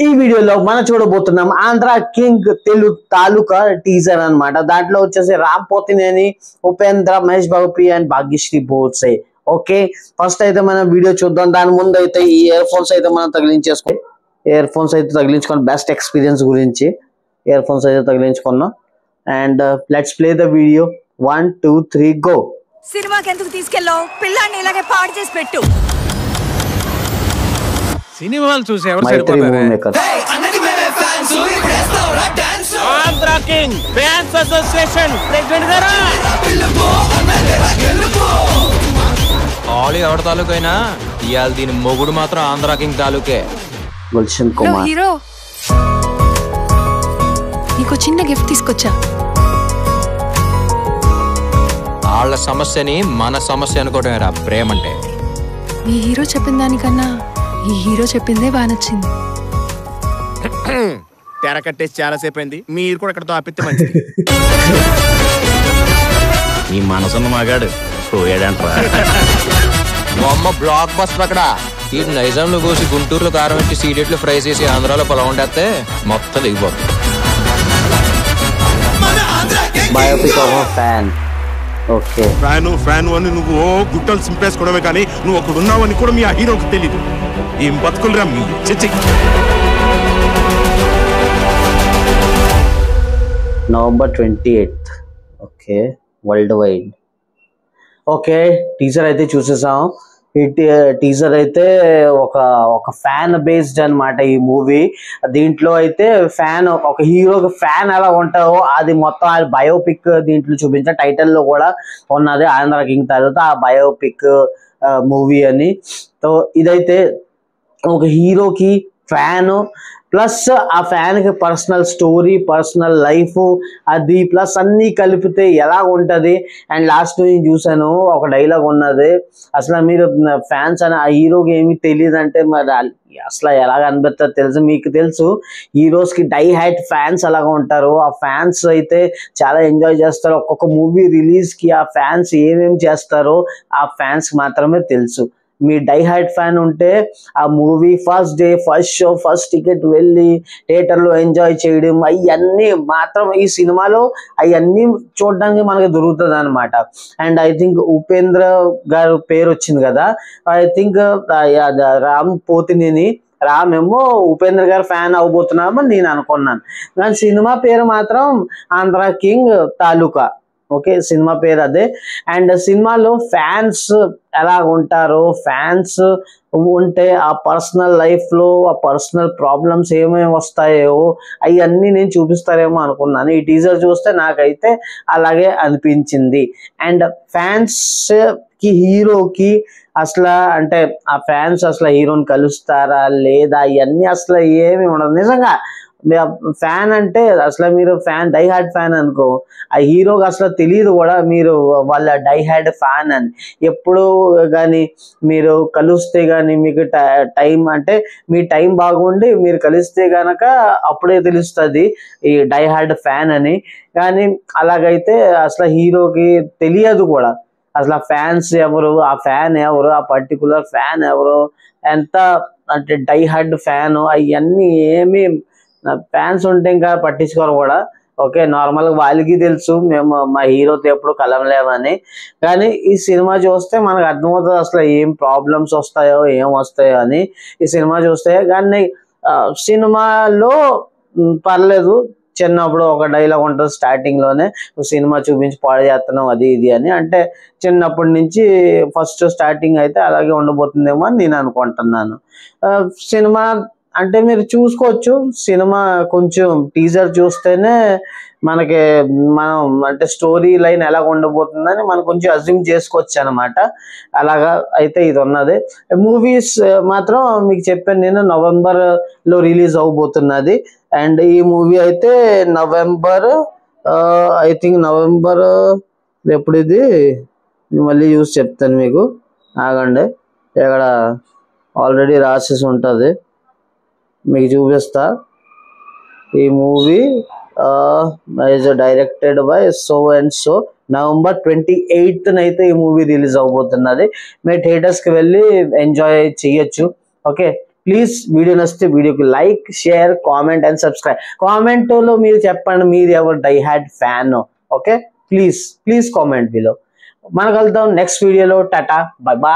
ఈ వీడియోలో మనం చూడబోతున్నాం ఆంధ్ర కింగ్ తెలుగు తాలూకా టీజర్ అన్నమాట. దాంట్లో వచ్చేసి Ram Pothineni, Upendra, Mahesh Babu and Bhagyashri Borse. Okay, first అయితే మనం వీడియో చూద్దాం. దాని ముందు అయితే ఈ ఇయర్ ఫోన్స్ అయితే మనం తగిలించుకొని బెస్ట్ ఎక్స్పీరియన్స్ గురించి ఇయర్ ఫోన్స్ అయితే తగిలించుకున్నాం. And let's play the video. 1 2 3 go. సినిమాకి ఎందుకు తీసుకెళ్ళావు? పిల్లాన్ని ఇలాగే పాడు చేసి పెట్టు. సినిమాలు చూసి ఎవరు సరిపోతారు? Andhra king fans association president గారా, ఆలి ఎవరి తాలూకైనా ఇవాళ దీని మొగుడు మాత్రం ఆంధ్ర కింగ్ తాలూకే. గుల్షన్ కుమార్ హీరో, నీకు చిన్న గిఫ్ట్ తీసుకొచ్చా. వాళ్ళ సమస్యని మన సమస్య అనుకోవటమే రా ప్రేమ అంటే. మీ హీరో చెప్పిన దానికన్నా ఈ హీరో చెప్పిందే బాగా నచ్చింది. తెర కట్టేసి చాలా సేపు అయింది, మీరు కూడా ఇక్కడతో ఆపితే మంచిది. ఈ మనసున్న మగాడు పోయాడంటరా. మా అమ్మ బ్లాక్ బస్టర్ అక్కడ ఈ నైజాంలో కోసి గుంటూరులో కారం పెట్టి సీడెట్లు ఫ్రై చేసి ఆంధ్రాలో పొలం వండేస్తే మొత్తం దిగిపోతుంది. Biopic of fan. Okay, fan అని నువ్వు గుట్టలు సింపేసుకోవడమే కానీ నువ్వు అక్కడ ఉన్నావని కూడా మీ ఆ హీరోకి తెలీదు. ఏం బతుకులరా మీ చిచ్చి. November 28th. Okay, world wide. Okay, teaser అయితే చూసేసాం. ఈ టీజర్ అయితే ఒక ఫ్యాన్ బేస్డ్ అన్నమాట ఈ మూవీ. దీంట్లో అయితే ఫ్యాన్, ఒక హీరోకి ఫ్యాన్ ఎలా ఉంటారో అది మొత్తం ఆ బయోపిక్ దీంట్లో చూపించే టైటిల్లో కూడా ఉన్నది. ఆంధ్ర కింగ్ తర్వాత ఆ బయోపిక్ మూవీ అని. సో ఇదైతే ఒక హీరోకి ఫ్యాన్ ప్లస్ ఆ ఫ్యాన్ కి పర్సనల్ స్టోరీ, పర్సనల్ లైఫ్, అది ప్లస్ అన్ని కలిపితే ఎలా ఉంటది. అండ్ లాస్ట్ నేను చూసాను ఒక డైలాగ్ ఉన్నది, అసలు మీరు ఫ్యాన్స్ అని ఆ హీరోకి ఏమి తెలియదు అంటే మరి అసలు ఎలాగ అనిపిస్తుంది తెలుసు. మీకు తెలుసు హీరోస్ కి డై హ్యాట్ ఫ్యాన్స్ అలాగా ఉంటారు. ఆ ఫ్యాన్స్ అయితే చాలా ఎంజాయ్ చేస్తారు. ఒక్కొక్క మూవీ రిలీజ్ కి ఆ ఫ్యాన్స్ ఏమేమి చేస్తారో ఆ ఫ్యాన్స్ మాత్రమే తెలుసు. మీ డై హార్ట్ ఫ్యాన్ ఉంటే ఆ movie first day, first show, first ticket వెళ్ళి థియేటర్లో ఎంజాయ్ చేయడం అవన్నీ మాత్రం ఈ సినిమాలో అవన్నీ చూడడానికి మనకి దొరుకుతుంది అనమాట. అండ్ ఐ థింక్ ఉపేంద్ర గారు పేరు వచ్చింది కదా, ఐ థింక్ రామ్ పోతినేని రామ్ ఏమో ఉపేంద్ర గారు ఫ్యాన్ అవబోతున్నామని నేను అనుకున్నాను. కానీ సినిమా పేరు మాత్రం ఆంధ్ర కింగ్ తాలూకా. ఓకే, సినిమా పేరు అదే. అండ్ సినిమాలో ఫ్యాన్స్ ఎలా ఉంటారో, ఫ్యాన్స్ ఉంటే ఆ పర్సనల్ లైఫ్లో ఆ పర్సనల్ ప్రాబ్లమ్స్ ఏమేమి వస్తాయో అవన్నీ నేను చూపిస్తారేమో అనుకున్నాను. ఈ టీజర్ చూస్తే నాకైతే అలాగే అనిపించింది. అండ్ ఫ్యాన్స్కి హీరోకి అసలు అంటే ఆ ఫ్యాన్స్ అసలు హీరోని కలుస్తారా లేదా ఇవన్నీ అసలు ఏమి ఉండదు. నిజంగా ఫ్యాన్ అంటే అసలు మీరు ఫ్యాన్ డై హార్డ్ ఫ్యాన్ అనుకో, ఆ హీరోకి అసలు తెలియదు కూడా మీరు వాళ్ళ డై హార్డ్ ఫ్యాన్ అని. ఎప్పుడు కానీ మీరు కలిస్తే కానీ మీకు టైం అంటే మీ టైం బాగుండి మీరు కలిస్తే గనక అప్పుడే తెలుస్తుంది ఈ డై హార్డ్ ఫ్యాన్ అని. కానీ అలాగైతే అసలు హీరోకి తెలియదు కూడా అసలు ఆ ఫ్యాన్స్ ఎవరు, ఆ ఫ్యాన్ ఎవరు, ఆ పర్టికులర్ ఫ్యాన్ ఎవరు, ఎంత అంటే డై హార్డ్ ఫ్యాన్ అవన్నీ ఏమి ఫ్యాన్స్ ఉంటే ఇంకా పట్టించుకోరు కూడా. ఓకే, నార్మల్గా వాళ్ళకి తెలుసు మేము మా హీరోతో ఎప్పుడు కలవలేమని. కానీ ఈ సినిమా చూస్తే మనకు అర్థమవుతుంది అసలు ఏం ప్రాబ్లమ్స్ వస్తాయో ఏం వస్తాయో అని ఈ సినిమా చూస్తే. కానీ సినిమాలో పర్లేదు, చిన్నప్పుడు ఒక డైలాగ్ ఉంటుంది స్టార్టింగ్ లోనే, సినిమా చూపించి పాడు చేస్తున్నాం అది ఇది అని. అంటే చిన్నప్పటి నుంచి ఫస్ట్ స్టార్టింగ్ అయితే అలాగే ఉండబోతుందేమో అని నేను అనుకుంటున్నాను. సినిమా అంటే మీరు చూసుకోవచ్చు, సినిమా కొంచెం టీజర్ చూస్తేనే మనకి మనం అంటే స్టోరీ లైన్ ఎలా ఉండబోతుందని మనం కొంచెం అజ్యూమ్ చేసుకోవచ్చు అనమాట. అలాగా అయితే ఇది ఉన్నది. మూవీస్ మాత్రం మీకు చెప్పాను నేను నవంబర్లో రిలీజ్ అవబోతున్నది. అండ్ ఈ మూవీ అయితే నవంబర్ ఐ థింక్ నవంబర్ ఎప్పుడు ఇది మళ్ళీ చూసి చెప్తాను మీకు, ఆగండి. ఇక్కడ ఆల్రెడీ రాసేసి ఉంటుంది, మీకు చూపిస్తా. ఈ movie is directed by so and so. November 28th అయితే ఈ మూవీ రిలీజ్ అవబోతున్నది. మీరు థియేటర్స్కి వెళ్ళి ఎంజాయ్ చేయొచ్చు. ఓకే, ప్లీజ్ వీడియో నచ్చితే వీడియోకి like, share, comment and subscribe. కామెంట్లో మీరు చెప్పండి మీరు ఎవరు die hard fan. Okay, please comment below. మనం కలుద్దాం నెక్స్ట్ వీడియోలో. Tata, bye bye.